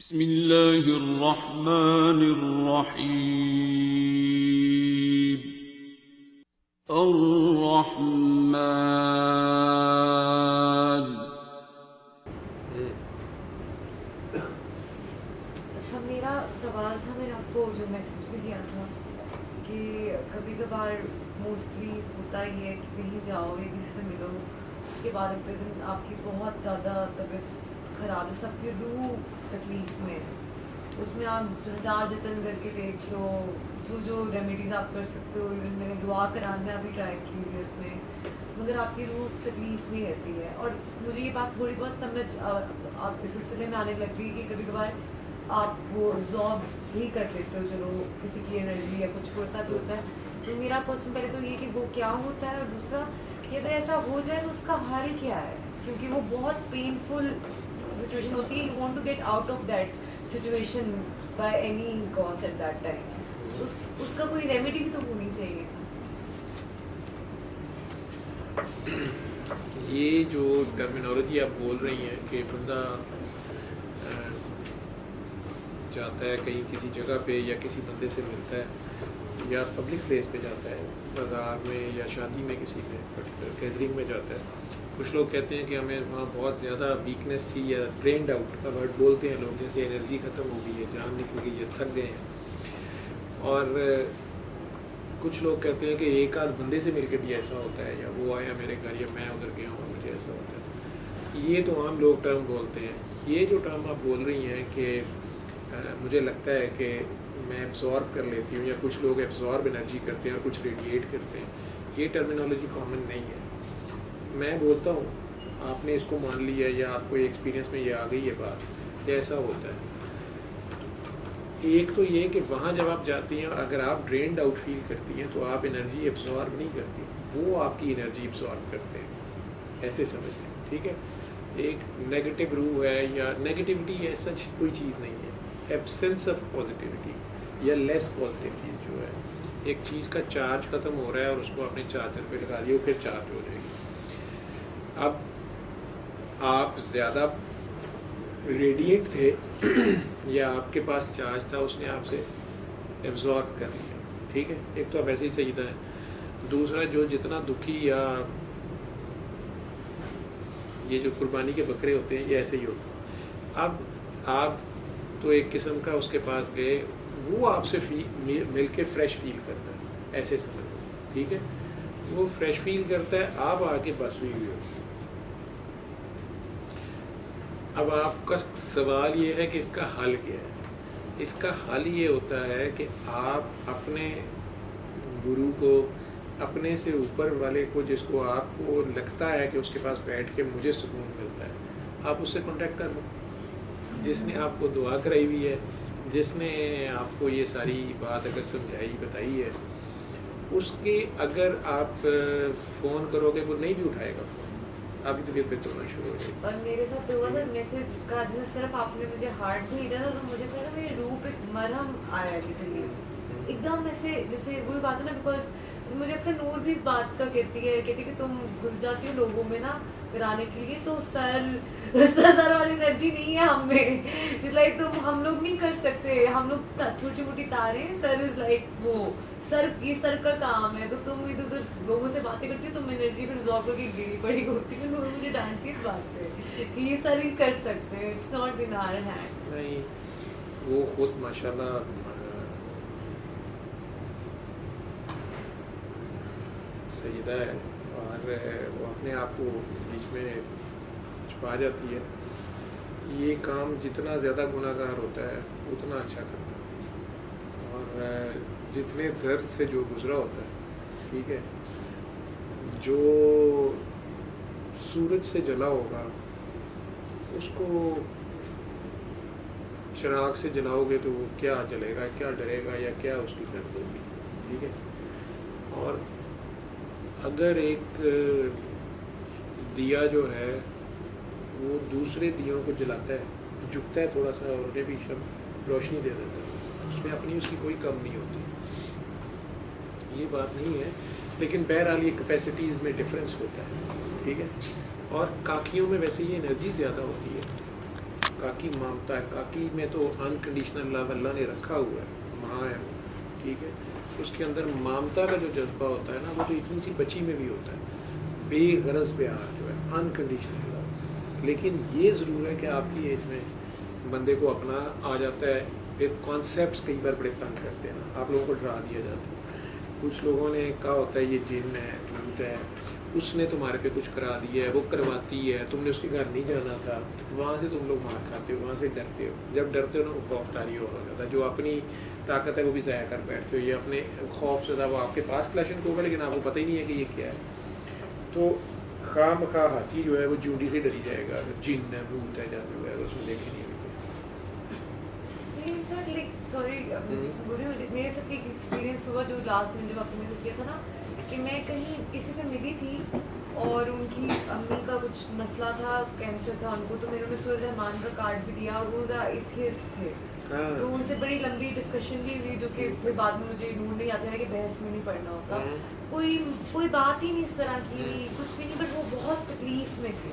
बिस्मिल्लाहिर्रहमानिर्रहीम। अर्रहमान। अच्छा, मेरा सवाल था, मैंने आपको जो मैसेज भी किया था कि कभी कभार मोस्टली होता ही है कि कहीं जाओ या किसी से मिलो, उसके बाद अगले दिन आपकी बहुत ज़्यादा तबीयत ख़राब है, सबकी रूह तकलीफ़ में है। उसमें आप हज़ार जतन करके देख लो, जो रेमेडीज़ आप कर सकते हो, इवन मैंने दुआ कराना भी ट्राई की थी उसमें, मगर आपकी रूह तकलीफ़ में रहती है। और मुझे ये बात थोड़ी बहुत समझ आप इस सिलसिले में आने लग गई कि कभी कभार आप वो एब्जॉर्ब ही कर लेते हो, चलो किसी की एनर्जी या कुछ को ऐसा भी होता है। तो मेरा क्वेश्चन पहले तो ये कि वो क्या होता है, और दूसरा कि अगर ऐसा हो जाए तो उसका हल क्या है, क्योंकि वो बहुत पेनफुल सिचुएशन होती है। You want to get out of that situation by any cost at that time. उसका कोई रेमेडी भी तो होनी चाहिए। ये जो टर्मिनोलॉजी आप बोल रही हैं कि बंदा जाता है कहीं किसी जगह पे या किसी बंदे से मिलता है या पब्लिक प्लेस पे जाता है, बाज़ार में या शादी में किसी में पर्टिकुलर गैदरिंग में जाता है, कुछ लोग कहते हैं कि हमें वहाँ बहुत ज़्यादा वीकनेस सी या ड्रेन्ड आउट का वर्ड बोलते हैं लोग, जैसे एनर्जी ख़त्म हो गई है, जान निकल गई है, थक गए हैं। और कुछ लोग कहते हैं कि एक आध बंदे से मिलकर भी ऐसा होता है, या वो आया मेरे घर या मैं उधर गया हूँ मुझे ऐसा होता है। ये तो आम लोग टर्म बोलते हैं। ये जो टर्म आप बोल रही हैं कि मुझे लगता है कि मैं एब्जॉर्ब कर लेती हूँ, या कुछ लोग एब्जॉर्ब एनर्जी करते हैं और कुछ रेडिएट करते हैं, ये टर्मिनोलॉजी कॉमन नहीं है। मैं बोलता हूँ आपने इसको मान लिया या आपको एक्सपीरियंस में ये आ गई है बात, ऐसा होता है। एक तो ये कि वहाँ जब आप जाती हैं और अगर आप ड्रेन्ड आउट फील करती हैं तो आप एनर्जी एब्जॉर्ब नहीं करती, वो आपकी एनर्जी एब्जॉर्ब करते हैं, ऐसे समझ लें, ठीक है। एक नेगेटिव रूह है या नेगेटिविटी है, सच कोई चीज़ नहीं है। एब्सेंस ऑफ पॉजिटिविटी या लेस पॉजिटिविटी जो है, एक चीज़ का चार्ज ख़त्म हो रहा है और उसको आपने चार्जर पे लगा दिया, फिर चार्ज हो जाएगी। अब आप ज़्यादा रेडिएट थे या आपके पास चार्ज था, उसने आपसे एब्जॉर्ब कर लिया, ठीक है। एक तो आप ऐसे ही सही था। दूसरा, जो जितना दुखी या ये जो कुर्बानी के बकरे होते हैं, ये ऐसे ही होते हैं। अब आप तो एक किस्म का उसके पास गए, वो आपसे मिल के फ्रेश फील करता है, ऐसे समझ, ठीक है। वो फ्रेश फील करता है, आप आके बस हुई हुई हो। अब आपका सवाल ये है कि इसका हल क्या है। इसका हल ये होता है कि आप अपने गुरु को, अपने से ऊपर वाले को, जिसको आपको लगता है कि उसके पास बैठ के मुझे सुकून मिलता है, आप उससे कांटेक्ट कर लो, जिसने आपको दुआ कराई हुई है, जिसने आपको ये सारी बात अगर समझाई बताई है, उसके अगर आप फ़ोन करोगे वो नहीं भी उठाएगा फ़ोन, आपकी तबीयत बेहतर होना शुरू हो जाएगी। और मेरे साथ हुआ था मैसेज का, जैसे सिर्फ आपने मुझे हार्ट भेजा था तो मुझे लगा मेरी रूह पे मरहम आया लिटरली एकदम ऐसे, जैसे वही बात है ना, बिकॉज मुझे अक्सर नूर भी इस बात का कहती है कि तुम घुस जाती हो लोगों में ना कराने के लिए, तो सर वाली एनर्जी नहीं है हम में। इट्स लाइक तुम, हम लोग नहीं कर सकते, हम लोग छोटी मोटी तारे, सर इज लाइक वो ये सर का काम है। तो तुम इधर उधर लोगों से बातें करती हो, तुम एनर्जी में रिजॉल्व करके गिरी पड़ी होती है। नूर मुझे डांटती इस बात पे कि ये सर ही कर सकते हैं, it's not in our hand. नहीं, वो खुद माशाल्लाह सजीदा है और वो अपने आप को बीच में छुपा जाती है। ये काम जितना ज़्यादा गुनाहगार होता है उतना अच्छा करता है, और जितने दर्द से जो गुजरा होता है, ठीक है, जो सूरज से जला होगा उसको चिराग से जलाओगे तो वो क्या जलेगा, क्या डरेगा, या क्या उसकी दर्द होगी, ठीक है। और अगर एक दिया जो है वो दूसरे दियों को जलाता है, झुकता है थोड़ा सा और उन्हें भी रोशनी दे देता है, उसमें अपनी उसकी कोई कम नहीं होती, ये बात नहीं है। लेकिन बहरहाल ये कैपेसिटीज़ में डिफरेंस होता है, ठीक है। और काकियों में वैसे ये एनर्जी ज़्यादा होती है, काकी ममता है, काकी में तो अनकंडीशनल लव अल्लाह ने रखा हुआ है, माँ है वो, ठीक है। उसके अंदर ममता का जो जज्बा होता है ना, वो तो इतनी सी बच्ची में भी होता है, बेगरज प्यार जो है, अनकंडीशनल लव। लेकिन ये ज़रूर है कि आपकी एज में बंदे को अपना आ जाता है, फिर कॉन्सेप्ट्स कई बार बड़े तंग करते हैं ना, आप लोगों को डरा दिया जाता है। कुछ लोगों ने कहा होता है ये जिन है, भूत है, उसने तुम्हारे पे कुछ करा दिया है, वो करवाती है, तुमने उसके घर नहीं जाना था, वहाँ से तुम लोग मार खाते हो, वहाँ से डरते हो। जब डरते हो ना, वो खौफदारी और हो जाता है। जो अपनी ताकत है वो भी ज़ाया कर बैठते हो, ये अपने खौफ से था, वो आपके पास क्लैशन होगा लेकिन आपको पता ही नहीं है कि ये क्या है। तो खाम खा हाथी जो है वो जूडी से डरी जाएगा, जिन है, भूत है, जादू है, उसमें देखे नहीं सर लाइक सॉरी मेरे साथ एक एक्सपीरियंस हुआ जो लास्ट में जब आपने मैसेज किया था ना, कि मैं कहीं किसी से मिली थी और उनकी अम्मी का कुछ मसला था, कैंसर था उनको, तो मैंने उन्हें सूरज रहमान का कार्ड भी दिया और वो एथियस्ट थे। तो उनसे बड़ी लंबी डिस्कशन भी हुई, जो कि फिर बाद में मुझे मूड नहीं आता है कि बहस में नहीं पड़ना होता, कोई बात ही नहीं इस तरह की, कुछ भी नहीं, बट वो बहुत तकलीफ में थे।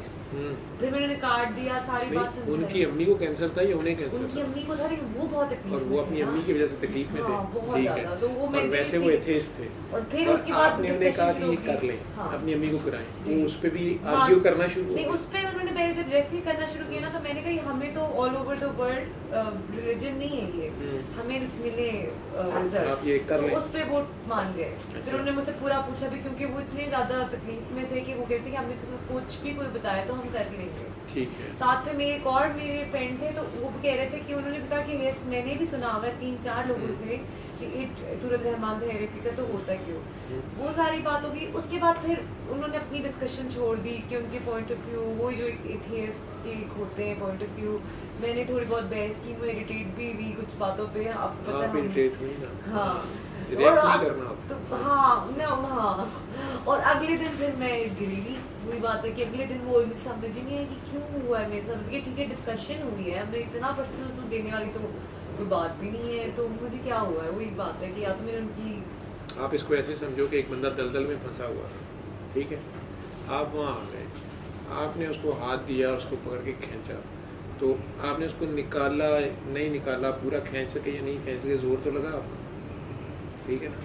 फिर मैंने उन्हें कार्ड दिया, सारी बात समझाई। उनकी अम्मी को कैंसर था या उन्हें कैंसर उनकी था? अम्मी को था, लेकिन वो बहुत तकलीफ और वो अपनी अम्मी की वजह से तकलीफ में थे, बहुत ठीक ज़्यादा। है। तो वो और वैसे वो एथियस्ट थे, और फिर उसके बाद आपने उन्हें कहा कि ये कर लें, हाँ। अपनी अम्मी को कराएं, जी। वो उस पर भी आर्ग्यू करना शुरू नहीं, हो उस पर उन्होंने पहले जब जैसे ही करना शुरू किया ना, तो मैंने कहा हमें तो all over the world religion नहीं है ये, हमें मिले रिजल्ट, आप ये कर लें। उस पे वो मान गए। फिर उन्होंने मुझसे पूरा पूछा भी, क्योंकि वो इतने ज़्यादा तकलीफ में थे कि वो कहते कि हमने तो कुछ भी कोई बताया तो हम कर लेंगे। ठीक है। साथ में मेरे और मेरे फ्रेंड थे, तो वो कह रहे थे कि उन्होंने कहा कि यस मैंने भी सुना हुआ है 3-4 लोगों से कि इट सूरज रहमान थेरेपी का तो होता क्यों, वो सारी बात होगी। उसके बाद फिर उन्होंने अपनी डिस्कशन छोड़ दी कि उनके पॉइंट ऑफ व्यू वो जो एथियस्ट के होते हैं पॉइंट ऑफ व्यू, मैंने थोड़ी बहुत बहस की, मैं इरिटेट भी हुई कुछ बातों पे। अब पता आप इरिटेट हुई ना, हाँ रिएक्ट नहीं करना आप। तो हाँ, और अगले दिन फिर मैं गिरी गई। वही बात है कि अगले दिन वो मुझे समझ ही नहीं है कि क्यों हुआ है मेरे साथ, ठीक है डिस्कशन हुई है, हमें इतना पर्सनल तो देने वाली तो कोई बात भी नहीं है, तो मुझे क्या हुआ है। वही बात है कि या तो मैंने उनकी, आप इसको ऐसे समझो कि एक बंदा दलदल में फंसा हुआ था, ठीक है, आप वहाँ आ गए, आपने उसको हाथ दिया, उसको पकड़ के खींचा, तो आपने उसको निकाला नहीं निकाला, पूरा खींच सके या नहीं खींच सके, जोर तो लगा आपको, ठीक है ना,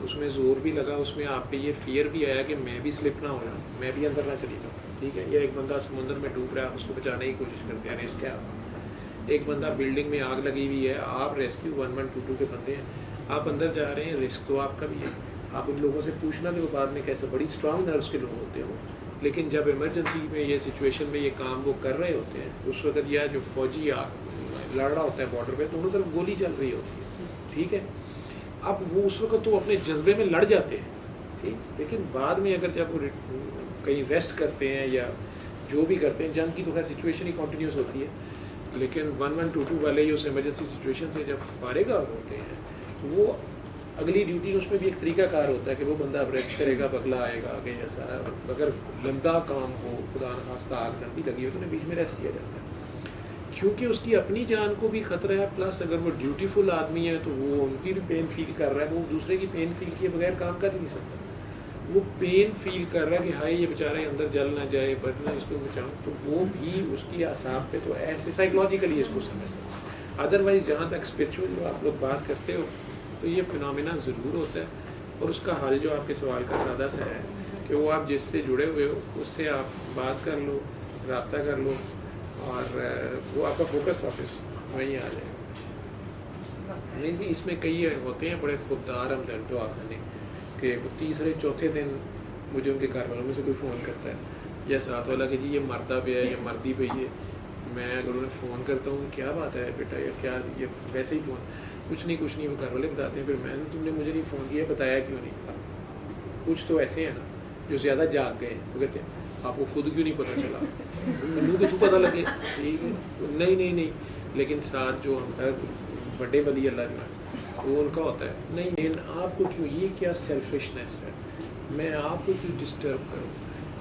उसमें ज़ोर भी लगा, उसमें आप पे ये फियर भी आया कि मैं भी स्लिप ना हो जाऊँ, मैं भी अंदर ना चली जाऊँ, ठीक है। या एक बंदा समुद्र में डूब रहा है, आप उसको बचाने की कोशिश करते हैं, रिस्क है आप। एक बंदा बिल्डिंग में आग लगी हुई है, आप रेस्क्यू 1122 के बंदे हैं, आप अंदर जा रहे हैं, रिस्क तो आपका भी है। आप उन लोगों से पूछना कि वो बाद में कैसे, बड़ी स्ट्रांग नर्व्स के लोग होते हो, लेकिन जब इमरजेंसी में ये सिचुएशन में ये काम वो कर रहे होते हैं, उस वक्त या जो फौजी लड़ रहा होता है बॉर्डर पे, दोनों तरफ गोली चल रही होती है, ठीक है। अब वो उस वक्त तो अपने जज्बे में लड़ जाते हैं, ठीक, लेकिन बाद में अगर जब वो कहीं रेस्ट करते हैं या जो भी करते हैं, जंग की तो खैर सिचुएशन ही कॉन्टीन्यूस होती है, लेकिन 1122 वाले ही उस इमरजेंसी सिचुएशन से जब फारिग होते हैं, तो वो अगली ड्यूटी, उसमें भी एक तरीकाकार होता है कि वो बंदा अब रेस्ट करेगा, बगला आएगा आगे, या सारा अगर लंबा काम हो, खुदा न खास्ता आग नंदी लगी हो, तो उन्हें बीच में रेस्ट किया जाता है, क्योंकि उसकी अपनी जान को भी खतरा है, प्लस अगर वो ड्यूटीफुल आदमी है तो वो उनकी भी पेन फील कर रहा है, वो दूसरे की पेन फील किए बगैर काम कर नहीं सकता, वो पेन फील कर रहा है कि हाय ये बेचारा अंदर जल ना जाए, बचना इसको बचाऊँ, तो वो भी उसकी आसाब पे, तो ऐसे साइकोलॉजिकली इसको समझता। अदरवाइज जहाँ तक स्पिरिचुअल जो आप लोग बात करते हो, तो ये फिनोमिना ज़रूर होता है, और उसका हल जो आपके सवाल का सादा सा है कि वो आप जिससे जुड़े हुए हो उससे आप बात कर लो, रब्ता कर लो, और वो आपका फोकस वापस वहीं आ जाएगा। नहीं जी, इसमें कई होते हैं बड़े खुददार हमदर्द, तो आपने कि वो तीसरे चौथे दिन मुझे उनके घर वालों में से कोई फ़ोन करता है या साथ वाला कि जी ये मरदा पे है या मर्दी पे है, मैं अगर उन्हें फ़ोन करता हूँ क्या बात है बेटा, या क्या ये वैसे ही फ़ोन, कुछ नहीं वो घर वाले बताते हैं, फिर मैंने तुमने मुझे नहीं फ़ोन किया, बताया क्यों नहीं। कुछ तो ऐसे हैं ना जो ज़्यादा जाग गए, वो कहते हैं आपको खुद क्यों नहीं पता चला, मैनू तो पता लगे, ठीक है, नहीं, लेकिन साथ जो हम बड़े वली अल्लाह जो है वो उनका होता है, नहीं आपको क्यों, ये क्या सेल्फिशनेस है, मैं आपको क्यों डिस्टर्ब करूँ,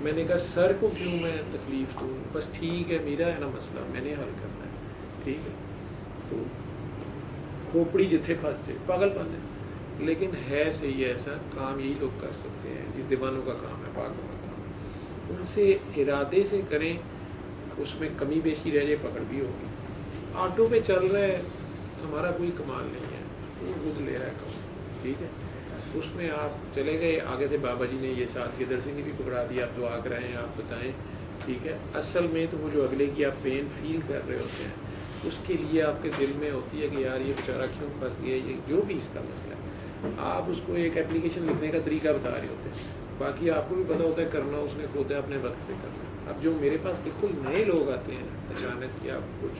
मैंने कहा सर को क्यों मैं तकलीफ़ दूँ, बस ठीक है मेरा है ना मसला, मैंने हल करना है, ठीक है। तो खोपड़ी जिथे फंस जाए, पागलपन है, लेकिन है सही ऐसा काम यही लोग कर सकते हैं, ये दीवानों का काम है, पागलों का काम, उनसे इरादे से करें, उसमें कमी बेशी रह जाए पकड़ भी होगी। ऑटो पे चल रहा है, हमारा कोई कमाल नहीं है, वो खुद ले रहा है काम, ठीक है। उसमें आप चले गए, आगे से बाबा जी ने ये साथ के दर्शन भी पकड़ा दिया, आप दुआ कराएं, आप बताएं, ठीक है। असल में तो वो जो अगले की आप पेन फील कर रहे होते हैं, उसके लिए आपके दिल में होती है कि यार ये बेचारा क्यों फंस गया, ये जो भी इसका मसला है, आप उसको एक एप्लीकेशन लिखने का तरीका बता रहे होते हैं। बाकी आपको भी पता होता है करना उसने खुद है, अपने वक्त पे करना। अब जो मेरे पास बिल्कुल नए लोग आते हैं अचानक या कुछ,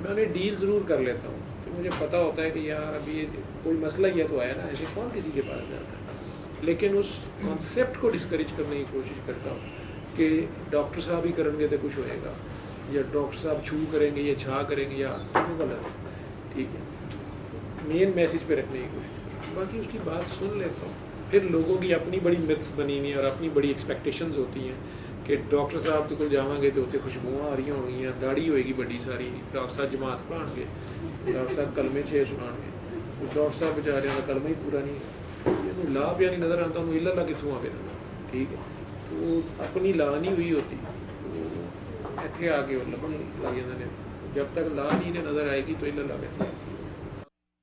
मैं उन्हें डील ज़रूर कर लेता हूँ कि मुझे पता होता है कि यार अभी ये कोई मसला ही है तो आया ना, ऐसे कौन किसी के पास जाता है। लेकिन उस कॉन्सेप्ट को डिस्करेज करने की कोशिश करता हूँ कि डॉक्टर साहब ही करेंगे तो कुछ होएगा, या डॉक्टर साहब छू करेंगे या छा करेंगे, या गलत है, ठीक है। मेन मैसेज पे रखने की कोशिश करता हूँ, बाकी उसकी बात सुन लेता हूँ। फिर लोगों की अपनी बड़ी मिथ्स बनी हुई हैं और अपनी बड़ी एक्सपेक्टेशंस होती हैं कि डॉक्टर साहब तो कुल जावांगे तो उत्ते खुशबुआं आ रही होंगी, दाढ़ी होएगी बड़ी सारी, डॉक्टर साहब जमात पढ़ाएंगे, डॉक्टर साहब कलमे 6 सुनाएंगे, डॉक्टर साहब बेचारे का कलमा ही पूरा नहीं, ला पिया नहीं नज़र आता, इला ला कितों आवे, ठीक है। तो अपनी ला नहीं हुई होती, तो इतने आके वो लभन लग जाते हैं। जब तक ला नहीं ने नज़र आएगी तो इला ला कैसे।